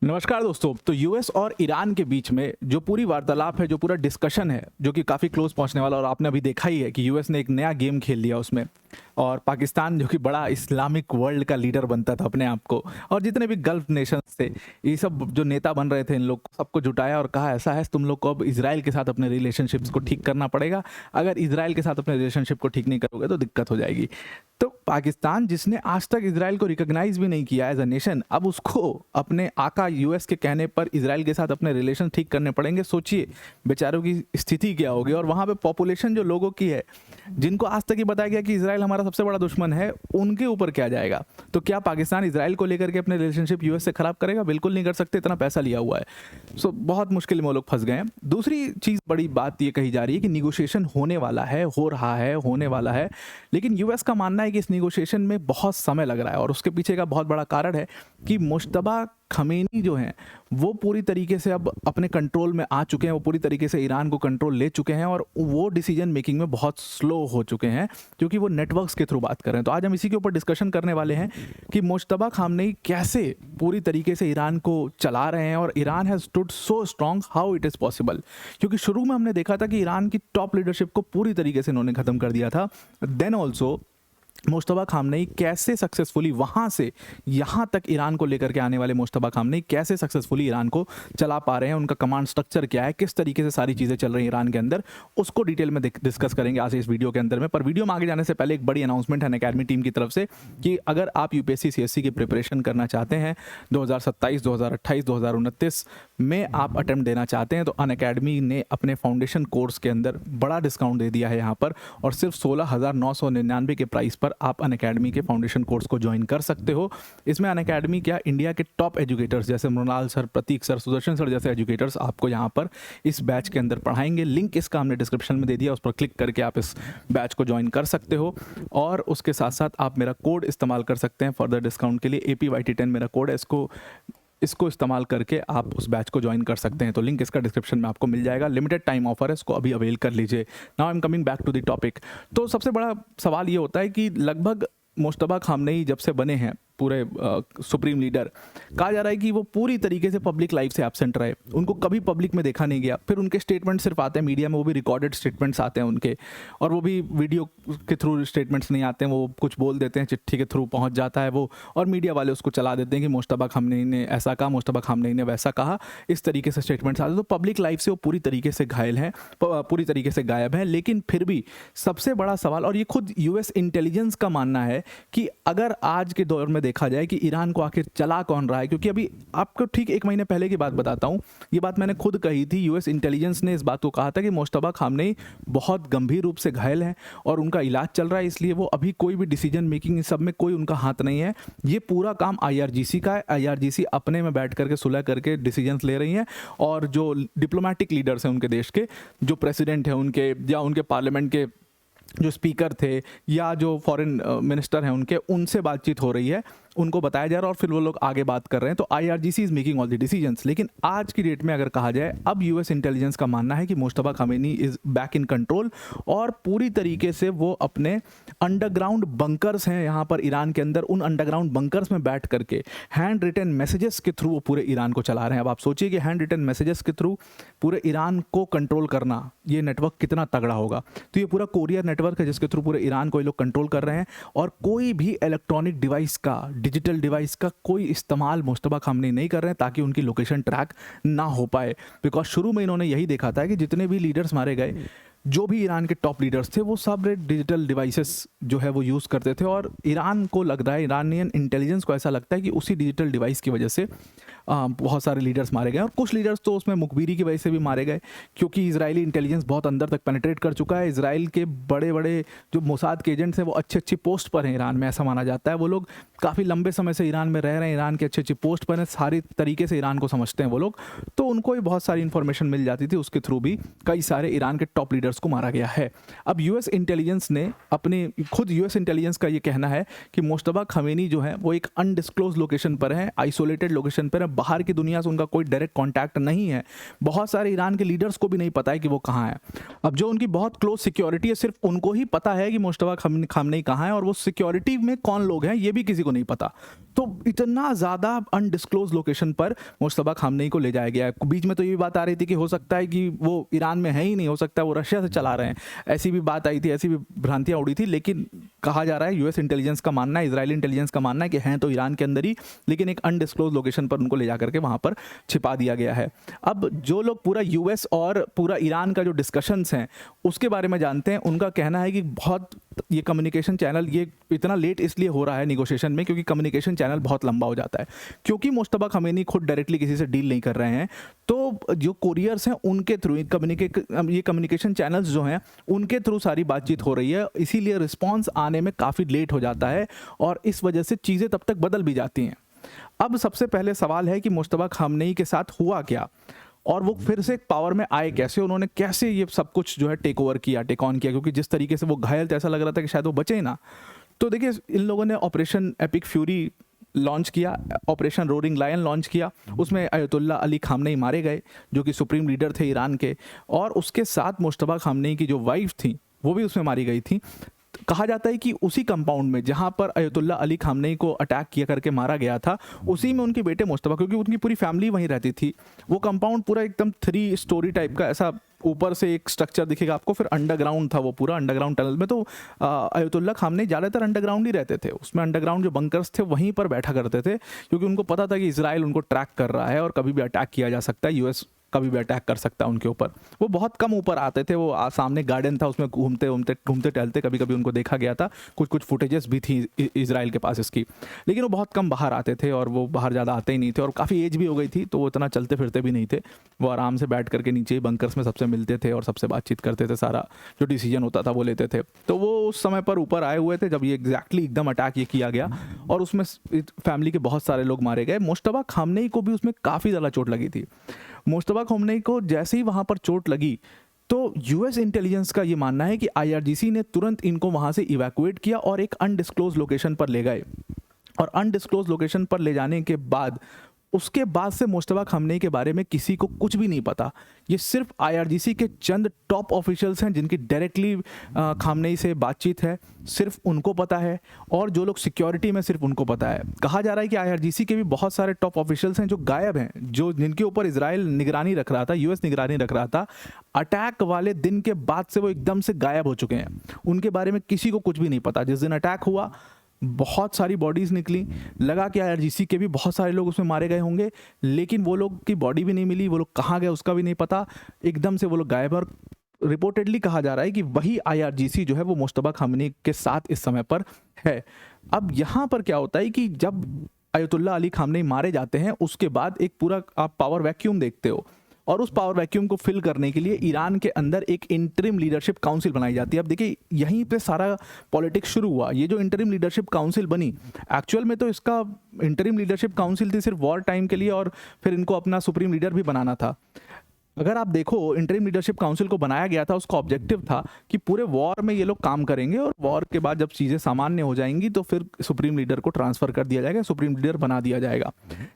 नमस्कार दोस्तों। तो यूएस और ईरान के बीच में जो पूरी वार्तालाप है, जो पूरा डिस्कशन है, जो कि काफ़ी क्लोज पहुंचने वाला, और आपने अभी देखा ही है कि यूएस ने एक नया गेम खेल लिया उसमें, और पाकिस्तान जो कि बड़ा इस्लामिक वर्ल्ड का लीडर बनता था अपने आप को, और जितने भी गल्फ नेशंस थे, ये सब जो नेता बन रहे थे, इन लोग सबको जुटाया और कहा ऐसा है तुम लोग को अब इजराइल के साथ अपने रिलेशनशिप्स को ठीक करना पड़ेगा। अगर इजराइल के साथ अपने रिलेशनशिप को ठीक नहीं करोगे तो दिक्कत हो जाएगी। तो पाकिस्तान, जिसने आज तक इजराइल को रिकॉग्नाइज भी नहीं किया एज अ नेशन, अब उसको अपने आका यूएस के कहने पर इजराइल के साथ अपने रिलेशन ठीक करने पड़ेंगे। सोचिए बेचारों की स्थिति क्या होगी। और वहाँ पे पॉपुलेशन जो लोगों की है, जिनको आज तक ही बताया गया कि इजराइल हमारा सबसे बड़ा दुश्मन है, उनके ऊपर क्या जाएगा। तो क्या पाकिस्तान इजराइल को लेकर के अपने रिलेशनशिप यूएस से खराब करेगा? बिल्कुल नहीं कर सकते, इतना पैसा लिया हुआ है। सो बहुत मुश्किल में वो लोग फंस गए हैं। दूसरी चीज़, बड़ी बात ये कही जा रही है कि निगोशिएशन होने वाला है, हो रहा है, होने वाला है, लेकिन यूएस का मानना है कि इस निगोशिएशन में बहुत समय लग रहा है। और उसके पीछे का बहुत बड़ा कारण है कि मुश्तबा खमेनी जो हैं वो पूरी तरीके से अब अपने कंट्रोल में आ चुके हैं, वो पूरी तरीके से ईरान को कंट्रोल ले चुके हैं, और वो डिसीजन मेकिंग में बहुत स्लो हो चुके हैं, क्योंकि वो नेटवर्क्स के थ्रू बात कर रहे हैं। तो आज हम इसी के ऊपर डिस्कशन करने वाले हैं कि मुश्तबा खामनेई कैसे पूरी तरीके से ईरान को चला रहे हैं, और Iran has stood so strong, how it is possible. क्योंकि शुरू में हमने देखा था कि ईरान की टॉप लीडरशिप को पूरी तरीके से इन्होंने ख़त्म कर दिया था। देन ऑल्सो मुश्तबा खामनेई कैसे सक्सेसफुली वहाँ से यहाँ तक ईरान को लेकर के आने वाले मुश्तबा खामनेई कैसे सक्सेसफुली ईरान को चला पा रहे हैं, उनका कमांड स्ट्रक्चर क्या है, किस तरीके से सारी चीज़ें चल रही हैं ईरान के अंदर, उसको डिटेल में डिस्कस करेंगे आज इस वीडियो के अंदर में। पर वीडियो में आगे जाने से पहले एक बड़ी अनाउंसमेंट है अनअकैडमी टीम की तरफ से कि अगर आप यूपीएससी सीएससी की प्रिपरेशन करना चाहते हैं 2027, 2028, 2029 में आप अटेम्प्ट देना चाहते हैं, तो अनअकैडमी ने अपने फाउंडेशन कोर्स के अंदर बड़ा डिस्काउंट दे दिया है यहाँ पर, और सिर्फ 16,999 के प्राइस पर आप अनअकैडमी के फाउंडेशन कोर्स को ज्वाइन कर सकते हो। इसमें अनअकैडमी क्या, इंडिया के टॉप एजुकेटर्स जैसे मृणाल सर, प्रतीक सर, सुदर्शन सर जैसे एजुकेटर्स आपको यहाँ पर इस बैच के अंदर पढ़ाएंगे। लिंक इसका हमने डिस्क्रिप्शन में दे दिया, उस पर क्लिक करके आप इस बैच को ज्वाइन कर सकते हो। और उसके साथ साथ आप मेरा कोड इस्तेमाल कर सकते हैं फर्दर डिस्काउंट के लिए। APYT10 मेरा कोड है, इसको इस्तेमाल करके आप उस बैच को ज्वाइन कर सकते हैं। तो लिंक इसका डिस्क्रिप्शन में आपको मिल जाएगा। लिमिटेड टाइम ऑफर है, इसको अभी अवेल कर लीजिए। Now I am coming back to the topic. तो सबसे बड़ा सवाल ये होता है कि लगभग मुश्तबा खामनेई जब से बने हैं पूरे सुप्रीम लीडर, कहा जा रहा है कि वो पूरी तरीके से पब्लिक लाइफ से एब्सेंट रहे, उनको कभी पब्लिक में देखा नहीं गया। फिर उनके स्टेटमेंट सिर्फ आते हैं मीडिया में, वो भी रिकॉर्डेड स्टेटमेंट्स आते हैं उनके, और वो भी वीडियो के थ्रू स्टेटमेंट्स नहीं आते हैं, वो कुछ बोल देते हैं, चिट्ठी के थ्रू पहुंच जाता है वो, और मीडिया वाले उसको चला देते हैं कि मुश्तबा खामनेई ने ऐसा कहा, मुश्तबा खामनेई ने वैसा कहा, इस तरीके से स्टेटमेंट्स आते हैं। तो पब्लिक लाइफ से वो पूरी तरीके से घायल हैं, पूरी तरीके से गायब हैं। लेकिन फिर भी सबसे बड़ा सवाल, और ये खुद यूएस इंटेलिजेंस का मानना है कि अगर आज के दौर में देखा जाए कि ईरान को आखिर चला कौन रहा है, क्योंकि अभी आपको ठीक 1 महीने पहले की बात बताता हूं, ये बात मैंने खुद कही थी। यूएस इंटेलिजेंस ने इस बात को कहा था कि मुश्तबा खामनेई बहुत गंभीर रूप से घायल हैं और उनका इलाज चल रहा है, इसलिए वो अभी कोई भी डिसीजन मेकिंग सब में कोई उनका हाथ नहीं है। ये पूरा काम IRGC का है। IRGC अपने में बैठ करके सुलह करके डिसीजंस ले रही हैं, और जो डिप्लोमेटिक लीडर्स हैं उनके देश के, जो प्रेसिडेंट हैं उनके, या उनके पार्लियामेंट के जो स्पीकर थे, या जो फॉरेन मिनिस्टर हैं उनके, उनसे बातचीत हो रही है, उनको बताया जा रहा है, और फिर वो लोग आगे बात कर रहे हैं। तो IRGC is making all the decisions. लेकिन आज की डेट में अगर कहा जाए, अब यूएस इंटेलिजेंस का मानना है कि Mushtaba Khamenei is back in control, और पूरी तरीके से वो अपने अंडरग्राउंड बंकर्स हैं यहाँ पर ईरान के अंदर, उन अंडरग्राउंड बंकर्स में बैठ करके हैंड रिटन मैसेजेस के थ्रू वो पूरे ईरान को चला रहे हैं। अब आप सोचिए कि हैंड रिटन मैसेजेस के थ्रू पूरे ईरान को कंट्रोल करना, ये नेटवर्क कितना तगड़ा होगा। तो ये पूरा कोरियर नेटवर्क है जिसके थ्रू पूरे ईरान को ये लोग कंट्रोल कर रहे हैं, और कोई भी इलेक्ट्रॉनिक डिवाइस का, डिजिटल डिवाइस का कोई इस्तेमाल मुश्तबा खामनेई नहीं कर रहे हैं ताकि उनकी लोकेशन ट्रैक ना हो पाए। बिकॉज शुरू में इन्होंने यही देखा था कि जितने भी लीडर्स मारे गए, जो भी ईरान के टॉप लीडर्स थे, वो सब डिजिटल डिवाइसेस जो है वो यूज़ करते थे, और ईरान को लग रहा है, ईरानियन इंटेलिजेंस को ऐसा लगता है कि उसी डिजिटल डिवाइस की वजह से बहुत सारे लीडर्स मारे गए, और कुछ लीडर्स तो उसमें मुखबिरी की वजह से भी मारे गए, क्योंकि इजरायली इंटेलिजेंस बहुत अंदर तक पेनिट्रेट कर चुका है। इजराइल के बड़े बड़े जो मोसाद के एजेंट्स हैं वो अच्छी अच्छी पोस्ट पर हैं ईरान में, ऐसा माना जाता है। वो लोग काफ़ी लंबे समय से ईरान में रह रहे हैं, ईरान की अच्छी अच्छी पोस्ट पर हैं, सारी तरीके से ईरान को समझते हैं वो लोग, तो उनको भी बहुत सारी इन्फॉर्मेशन मिल जाती थी। उसके थ्रू भी कई सारे ईरान के टॉप लीडर्स लीडर्स को मारा गया है। अब यूएस इंटेलिजेंस ने खुद यूएस इंटेलिजेंस का ये कहना है कि मुश्तबा खमेनी जो है वो एक अनडिस्क्लोज लोकेशन पर है, आइसोलेटेड लोकेशन पर है, बाहर की दुनिया से उनका कोई डायरेक्ट कॉन्टैक्ट नहीं है। बहुत सारे ईरान के लीडर्स को भी नहीं पता है कि वो कहाँ है। अब जो उनकी बहुत क्लोज सिक्योरिटी है, सिर्फ उनको ही पता है कि मुश्तबा खमेनी कहाँ है, और वो सिक्योरिटी में कौन लोग हैं ये भी किसी को नहीं पता। तो इतना ज़्यादा अनडिस्क्लोज लोकेशन पर मुश्तबा खमेनी को ले जाया गया है। बीच में तो ये बात आ रही थी कि हो सकता है कि वो ईरान में है ही नहीं, हो सकता है वो रशिया से चला रहे हैं, ऐसी भी बात आई थी, ऐसी भी भ्रांतियां उड़ी थी। लेकिन कहा जा रहा है, यूएस इंटेलिजेंस का मानना है, इजरायली इंटेलिजेंस का मानना है कि हैं तो ईरान के अंदर ही, लेकिन एक अनडिस्क्लोज लोकेशन पर उनको ले जाकर के वहां पर छिपा दिया गया है। अब जो लोग पूरा यूएस और पूरा ईरान का जो डिस्कशंस हैं उसके बारे में जानते हैं, उनका कहना है कि बहुत ये कम्युनिकेशन चैनल ये इतना लेट इसलिए हो रहा है निगोशिएशन में क्योंकि कम्युनिकेशन चैनल बहुत लंबा हो जाता है, क्योंकि मुश्तबा खमेनी खुद डायरेक्टली किसी से डील नहीं कर रहे हैं। तो जो कोरियर्स हैं उनके थ्रू ये कम्युनिकेशन चैनल्स जो हैं उनके थ्रू सारी बातचीत हो रही है, इसीलिए रिस्पॉन्स आने में काफ़ी लेट हो जाता है और इस वजह से चीज़ें तब तक बदल भी जाती हैं। अब सबसे पहले सवाल है कि मुश्तबा खमेनी के साथ हुआ क्या और वो फिर से पावर में आए कैसे, उन्होंने कैसे ये सब कुछ जो है टेक ऑन किया, क्योंकि जिस तरीके से वो घायल थे ऐसा लग रहा था कि शायद वो बचे ही ना। तो देखिए, इन लोगों ने ऑपरेशन एपिक फ्यूरी लॉन्च किया, ऑपरेशन रोरिंग लायन लॉन्च किया, उसमें अयतुल्ला अली खामनेई मारे गए जो कि सुप्रीम लीडर थे ईरान के, और उसके साथ मुश्तबा खामनेई की जो वाइफ थी वो भी उसमें मारी गई थी। कहा जाता है कि उसी कंपाउंड में जहां पर अयतुल्ला अली खामनेई को अटैक किया करके मारा गया था, उसी में उनके बेटे मुश्तबा, क्योंकि उनकी पूरी फैमिली वहीं रहती थी, वो कंपाउंड पूरा एकदम 3 स्टोरी टाइप का, ऐसा ऊपर से एक स्ट्रक्चर दिखेगा आपको, फिर अंडरग्राउंड था वो पूरा, अंडरग्राउंड टनल में। तो अयतुल्ला खामनेई ज़्यादातर अंडरग्राउंड ही रहते थे, उसमें अंडरग्राउंड जो बंकर्स थे वहीं पर बैठा करते थे, क्योंकि उनको पता था कि इजराइल उनको ट्रैक कर रहा है और कभी भी अटैक किया जा सकता है, यूएस कभी भी अटैक कर सकता है उनके ऊपर। वो बहुत कम ऊपर आते थे, वो सामने गार्डन था उसमें घूमते टहलते, कभी कभी उनको देखा गया था, कुछ फुटेजेस भी थी इजराइल के पास इसकी, लेकिन वो बहुत कम बाहर आते थे और वो बाहर ज़्यादा आते ही नहीं थे, और काफ़ी एज भी हो गई थी तो वो इतना चलते फिरते भी नहीं थे। वो आराम से बैठ करके नीचे ही बंकर्स में सबसे मिलते थे और सबसे बातचीत करते थे, सारा जो डिसीजन होता था वो लेते थे। तो वो उस समय पर ऊपर आए हुए थे जब ये एग्जैक्टली एकदम अटैक ये किया गया और उसमें फैमिली के बहुत सारे लोग मारे गए। मुश्तबा खामनेई को भी उसमें काफ़ी ज़्यादा चोट लगी थी। मुश्तबा खमेनी को जैसे ही वहां पर चोट लगी तो यूएस इंटेलिजेंस का ये मानना है कि आईआरजीसी ने तुरंत इनको वहां से इवैक्यूएट किया और एक अनडिस्क्लोज लोकेशन पर ले गए, और अनडिस्क्लोज लोकेशन पर ले जाने के बाद उसके बाद से मुश्तबा खमेनी के बारे में किसी को कुछ भी नहीं पता। ये सिर्फ आईआरजीसी के चंद टॉप ऑफिशियल्स हैं जिनकी डायरेक्टली खमेनी से बातचीत है, सिर्फ उनको पता है, और जो लोग सिक्योरिटी में सिर्फ उनको पता है। कहा जा रहा है कि आईआरजीसी के भी बहुत सारे टॉप ऑफिशियल्स हैं जो गायब हैं, जो जिनके ऊपर इजराइल निगरानी रख रहा था, यूएस निगरानी रख रहा था, अटैक वाले दिन के बाद से वो एकदम से गायब हो चुके हैं, उनके बारे में किसी को कुछ भी नहीं पता। जिस दिन अटैक हुआ बहुत सारी बॉडीज़ निकली, लगा कि आईआरजीसी के भी बहुत सारे लोग उसमें मारे गए होंगे, लेकिन वो लोग की बॉडी भी नहीं मिली, वो लोग कहाँ गए उसका भी नहीं पता, एकदम से वो लोग गायब। और रिपोर्टेडली कहा जा रहा है कि वही आईआरजीसी जो है वो मुश्तबा खमेनी के साथ इस समय पर है। अब यहाँ पर क्या होता है कि जब अयतुल्ला अली खामनेई मारे जाते हैं उसके बाद एक पूरा आप पावर वैक्यूम देखते हो, और उस पावर वैक्यूम को फिल करने के लिए ईरान के अंदर एक इंटरिम लीडरशिप काउंसिल बनाई जाती है। अब देखिए, यहीं पे सारा पॉलिटिक्स शुरू हुआ। ये जो इंटरिम लीडरशिप काउंसिल बनी, एक्चुअल में तो इसका इंटरिम लीडरशिप काउंसिल थी सिर्फ वॉर टाइम के लिए, और फिर इनको अपना सुप्रीम लीडर भी बनाना था। अगर आप देखो, इंटरिम लीडरशिप काउंसिल को बनाया गया था, उसका ऑब्जेक्टिव था कि पूरे वॉर में ये लोग काम करेंगे और वॉर के बाद जब चीज़ें सामान्य हो जाएंगी तो फिर सुप्रीम लीडर को ट्रांसफ़र कर दिया जाएगा, सुप्रीम लीडर बना दिया जाएगा।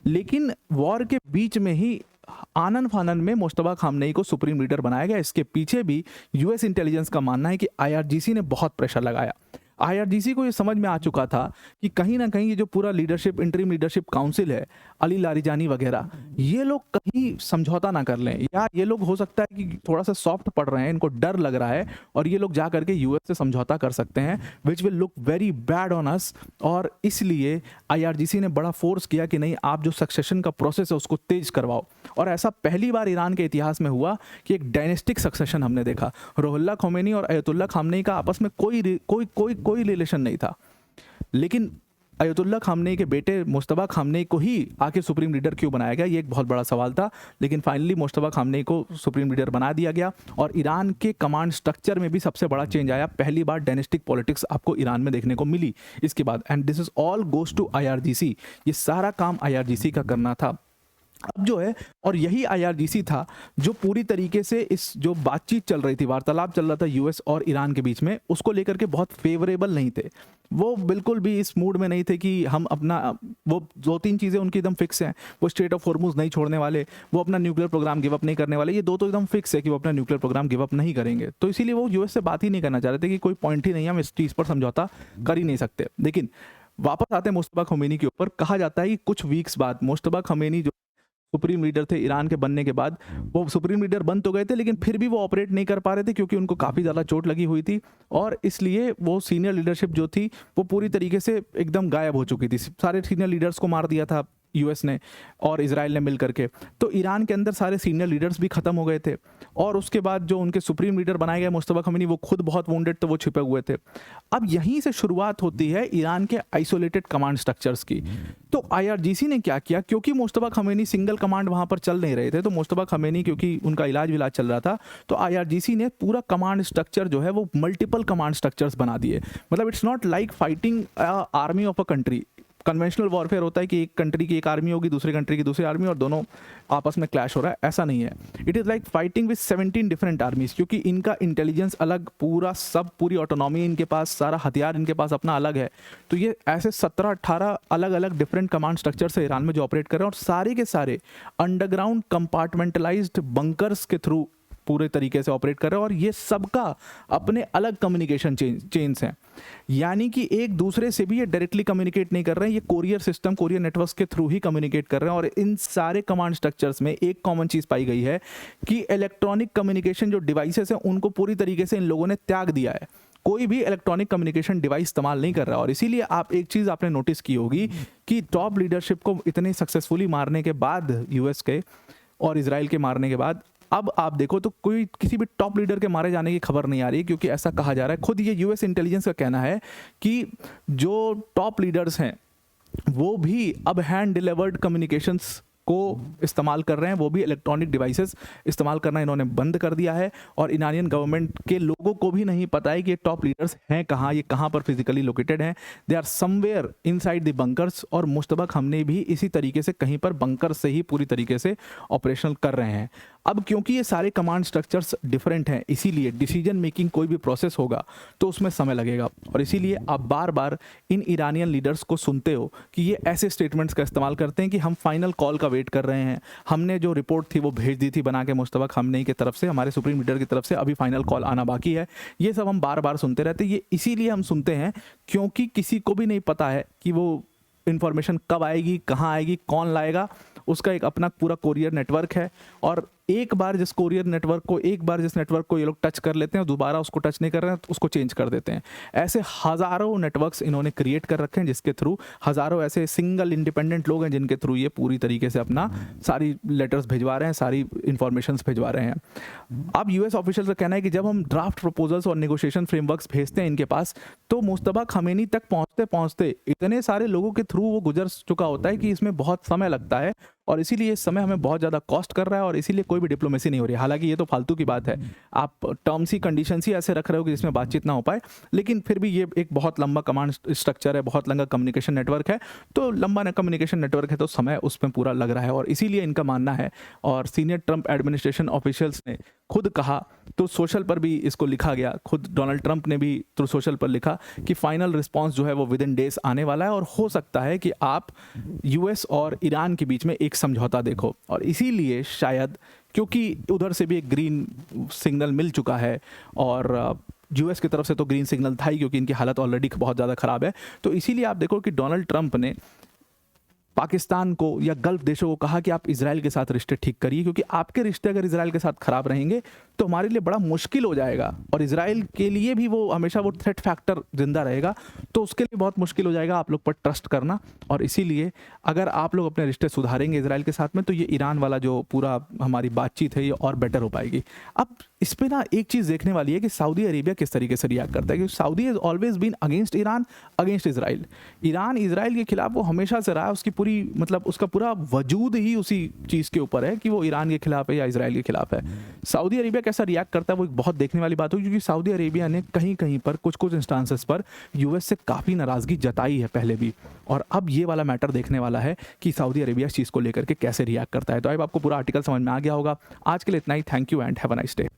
लेकिन वॉर के बीच में ही आनन फानन में मुश्तबा खमेनी को सुप्रीम लीडर बनाया गया। इसके पीछे भी यूएस इंटेलिजेंस का मानना है कि आईआरजीसी ने बहुत प्रेशर लगाया। आईआरजीसी को ये समझ में आ चुका था कि कहीं ना कहीं ये जो पूरा लीडरशिप इंटरिम लीडरशिप काउंसिल है, अली लारिजानी वगैरह, ये लोग कहीं समझौता ना कर लें, या ये लोग हो सकता है कि थोड़ा सा सॉफ्ट पड़ रहे हैं, इनको डर लग रहा है और ये लोग जा करके यूएस से समझौता कर सकते हैं, which will look very bad on us. और इसलिए आईआरजीसी ने बड़ा फोर्स किया कि नहीं, आप जो सक्सेशन का प्रोसेस है उसको तेज करवाओ। और ऐसा पहली बार ईरान के इतिहास में हुआ कि एक डायनेस्टिक सक्सेशन हमने देखा। रुहुल्लाह खमेनी और अयतुल्ला खामनेई का आपस में कोई रिलेशन नहीं था, लेकिन अयतुल्ला खामनेई के बेटे मुश्तबा खमेनी को ही आके सुप्रीम लीडर क्यों बनाया गया, ये एक बहुत बड़ा सवाल था। लेकिन फाइनली मुश्तबा खमेनी को सुप्रीम लीडर बना दिया गया और ईरान के कमांड स्ट्रक्चर में भी सबसे बड़ा चेंज आया। पहली बार डायनेस्टिक पॉलिटिक्स आपको ईरान में देखने को मिली इसके बाद। And this is all goes to IRGC. ये सारा काम आईआरजीसी का करना था। अब जो है, और यही आईआरजीसी था जो पूरी तरीके से इस जो बातचीत चल रही थी, वार्तालाप चल रहा था यूएस और ईरान के बीच में, उसको लेकर के बहुत फेवरेबल नहीं थे। वो बिल्कुल भी इस मूड में नहीं थे कि हम अपना, वो 2-3 चीज़ें उनकी एकदम फिक्स हैं। वो स्ट्रेट ऑफ हॉर्मुज नहीं छोड़ने वाले, वो अपना न्यूक्लियर प्रोग्राम गिव अप नहीं करने वाले, ये दो तो एकदम फिक्स है कि वो अपना न्यूक्लियर प्रोग्राम गिव अप नहीं करेंगे। तो इसीलिए वो यूएस से बात ही नहीं करना चाह रहे थे कि कोई पॉइंट ही नहीं है, हम इस चीज़ पर समझौता कर ही नहीं सकते। लेकिन वापस आते हैं मुश्तबा खमीनी के ऊपर। कहा जाता है कि कुछ वीक्स बाद मुश्तबा खमीनी जो सुप्रीम लीडर थे ईरान के बनने के बाद, वो सुप्रीम लीडर बन तो गए थे लेकिन फिर भी वो ऑपरेट नहीं कर पा रहे थे क्योंकि उनको काफ़ी ज़्यादा चोट लगी हुई थी, और इसलिए वो सीनियर लीडरशिप जो थी वो पूरी तरीके से एकदम गायब हो चुकी थी। सारे सीनियर लीडर्स को मार दिया था यूएस ने और इजराइल ने मिल करके। तो ईरान के अंदर सारे सीनियर लीडर्स भी खत्म हो गए थे, और उसके बाद जो उनके सुप्रीम लीडर बनाए गए मुश्तबा खमीनी, वो खुद बहुत वुंडेड, तो वो छिपे हुए थे। अब यहीं से शुरुआत होती है ईरान के आइसोलेटेड कमांड स्ट्रक्चर्स की। तो आईआरजीसी ने क्या किया, क्योंकि मुश्तबा खमीनी सिंगल कमांड वहां पर चल नहीं रहे थे, तो मुश्तबा खमीनी क्योंकि उनका इलाज विलाज चल रहा था, तो आईआरजीसी ने पूरा कमांड स्ट्रक्चर जो है वो मल्टीपल कमांड स्ट्रक्चर्स बना दिए। मतलब it's not like fighting army of a country. Conventional warfare होता है कि एक कंट्री की एक आर्मी होगी, दूसरी कंट्री की दूसरी आर्मी, और दोनों आपस में क्लैश हो रहा है, ऐसा नहीं है। It is like fighting with 17 different आर्मीज, क्योंकि इनका इंटेलिजेंस अलग, पूरा सब पूरी ऑटोनॉमी इनके पास, सारा हथियार इनके पास अपना अलग है। तो ये ऐसे 17-18 अलग अलग डिफरेंट कमांड स्ट्रक्चर है ईरान में जो ऑपरेट कर रहे हैं, और सारे के सारे अंडरग्राउंड कंपार्टमेंटलाइज्ड बंकर्स के थ्रू पूरे तरीके से ऑपरेट कर रहे हैं, और ये सबका अपने अलग कम्युनिकेशन चेन्स हैं। यानी कि एक दूसरे से भी ये डायरेक्टली कम्युनिकेट नहीं कर रहे हैं, ये कोरियर सिस्टम, कोरियर नेटवर्क्स के थ्रू ही कम्युनिकेट कर रहे हैं। और इन सारे कमांड स्ट्रक्चर्स में एक कॉमन चीज़ पाई गई है कि इलेक्ट्रॉनिक कम्युनिकेशन जो डिवाइसेस हैं उनको पूरी तरीके से इन लोगों ने त्याग दिया है। कोई भी इलेक्ट्रॉनिक कम्युनिकेशन डिवाइस इस्तेमाल नहीं कर रहा। और इसीलिए आप एक चीज़ आपने नोटिस की होगी कि टॉप लीडरशिप को इतने सक्सेसफुली मारने के बाद, यूएस के और इजराइल के मारने के बाद, अब आप देखो तो कोई किसी भी टॉप लीडर के मारे जाने की खबर नहीं आ रही, क्योंकि ऐसा कहा जा रहा है, खुद ये यूएस इंटेलिजेंस का कहना है कि जो टॉप लीडर्स हैं वो भी अब हैंड डिलीवर्ड कम्युनिकेशंस को इस्तेमाल कर रहे हैं, वो भी इलेक्ट्रॉनिक डिवाइसेस इस्तेमाल करना इन्होंने बंद कर दिया है। और ईरानियन गवर्नमेंट के लोगों को भी नहीं पता है कि ये टॉप लीडर्स हैं कहाँ, ये कहाँ पर फिजिकली लोकेटेड हैं। They are somewhere inside the bunkers, और मुश्तबा खमीनी भी इसी तरीके से कहीं पर बंकर से ही पूरी तरीके से ऑपरेशन कर रहे हैं। अब क्योंकि ये सारे कमांड स्ट्रक्चर्स डिफरेंट हैं, इसीलिए डिसीजन मेकिंग कोई भी प्रोसेस होगा तो उसमें समय लगेगा। और इसीलिए आप बार बार इन ईरानियन लीडर्स को सुनते हो कि ये ऐसे स्टेटमेंट्स का इस्तेमाल करते हैं कि हम फाइनल कॉल का वेट कर रहे हैं, हमने जो रिपोर्ट थी वो भेज दी थी बना के मुश्तबा खमीनी की तरफ से, हमारे सुप्रीम लीडर की तरफ से, अभी फाइनल कॉल आना बाकी है। ये सब हम बार बार सुनते रहते हैं। ये इसीलिए हम सुनते हैं क्योंकि किसी को भी नहीं पता है कि वो इन्फॉर्मेशन कब आएगी, कहाँ आएगी, कौन लाएगा। उसका एक अपना पूरा कोरियर नेटवर्क है, और एक बार जिस कोरियर नेटवर्क को, एक बार जिस नेटवर्क को ये लोग टच कर लेते हैं, दोबारा उसको टच नहीं कर रहे हैं तो उसको चेंज कर देते हैं। ऐसे हज़ारों नेटवर्क्स इन्होंने क्रिएट कर रखे हैं, जिसके थ्रू हज़ारों ऐसे सिंगल इंडिपेंडेंट लोग हैं जिनके थ्रू ये पूरी तरीके से अपना सारी लेटर्स भिजवा रहे हैं, सारी इंफॉर्मेशंस भिजवा रहे हैं। अब यूएस ऑफिशियल का कहना है कि जब हम ड्राफ्ट प्रपोजल्स और नेगोशिएशन फ्रेमवर्क्स भेजते हैं इनके पास, तो मुश्तबा खमीनी तक पहुंचते पहुंचते इतने सारे लोगों के थ्रू वो गुजर चुका होता है कि इसमें बहुत समय लगता है, और इसीलिए इस समय हमें बहुत ज़्यादा कॉस्ट कर रहा है, और इसीलिए कोई भी डिप्लोमेसी नहीं हो रही है। हालांकि ये तो फालतू की बात है, आप टर्म्स ही कंडीशंस ही ऐसे रख रहे हो कि जिसमें बातचीत ना हो पाए, लेकिन फिर भी ये एक बहुत लंबा कमांड स्ट्रक्चर है, बहुत लंबा कम्युनिकेशन नेटवर्क है। तो लंबा कम्युनिकेशन नेटवर्क है तो समय उसमें पूरा लग रहा है, और इसीलिए इनका मानना है। और सीनियर ट्रंप एडमिनिस्ट्रेशन ऑफिशियल्स ने खुद कहा, तो सोशल पर भी इसको लिखा गया, खुद डोनाल्ड ट्रंप ने भी थ्रू सोशल पर लिखा कि फाइनल रिस्पांस जो है वो विद इन डेज आने वाला है, और हो सकता है कि आप यूएस और ईरान के बीच में एक समझौता देखो। और इसीलिए शायद, क्योंकि उधर से भी एक ग्रीन सिग्नल मिल चुका है, और यूएस की तरफ से तो ग्रीन सिग्नल था ही क्योंकि इनकी हालत ऑलरेडी बहुत ज़्यादा ख़राब है, तो इसीलिए आप देखो कि डोनाल्ड ट्रंप ने पाकिस्तान को या गल्फ देशों को कहा कि आप इजराइल के साथ रिश्ते ठीक करिए, क्योंकि आपके रिश्ते अगर इजराइल के साथ खराब रहेंगे तो हमारे लिए बड़ा मुश्किल हो जाएगा, और इजराइल के लिए भी वो हमेशा वो थ्रेट फैक्टर जिंदा रहेगा, तो उसके लिए बहुत मुश्किल हो जाएगा आप लोग पर ट्रस्ट करना। और इसीलिए अगर आप लोग अपने रिश्ते सुधारेंगे इजराइल के साथ में, तो ये ईरान वाला जो पूरा हमारी बातचीत है ये और बेटर हो पाएगी। अब इस पे ना एक चीज़ देखने वाली है कि सऊदी अरेबिया किस तरीके से रिएक्ट करता है, क्योंकि Saudi has always been against Iran, against Israel. Iran Israel के खिलाफ वो हमेशा से रहा है, उसकी पूरी मतलब उसका पूरा वजूद ही उसी चीज़ के ऊपर है कि वो ईरान के खिलाफ है या इसराइल के खिलाफ है। सऊदी अरेबिया कैसा रिएक्ट करता है वो एक बहुत देखने वाली बात होगी, क्योंकि सऊदी अरेबिया ने कहीं कहीं पर कुछ कुछ इंस्टांसेस पर यूएस से काफ़ी नाराज़गी जताई है पहले भी, और अब ये वाला मैटर देखने वाला है कि सऊदी अरेबिया इस चीज़ को लेकर के कैसे रिएक्ट करता है। तो अब आपको पूरा आर्टिकल समझ में आ गया होगा। आज के लिए इतना ही। Thank you and have a nice day.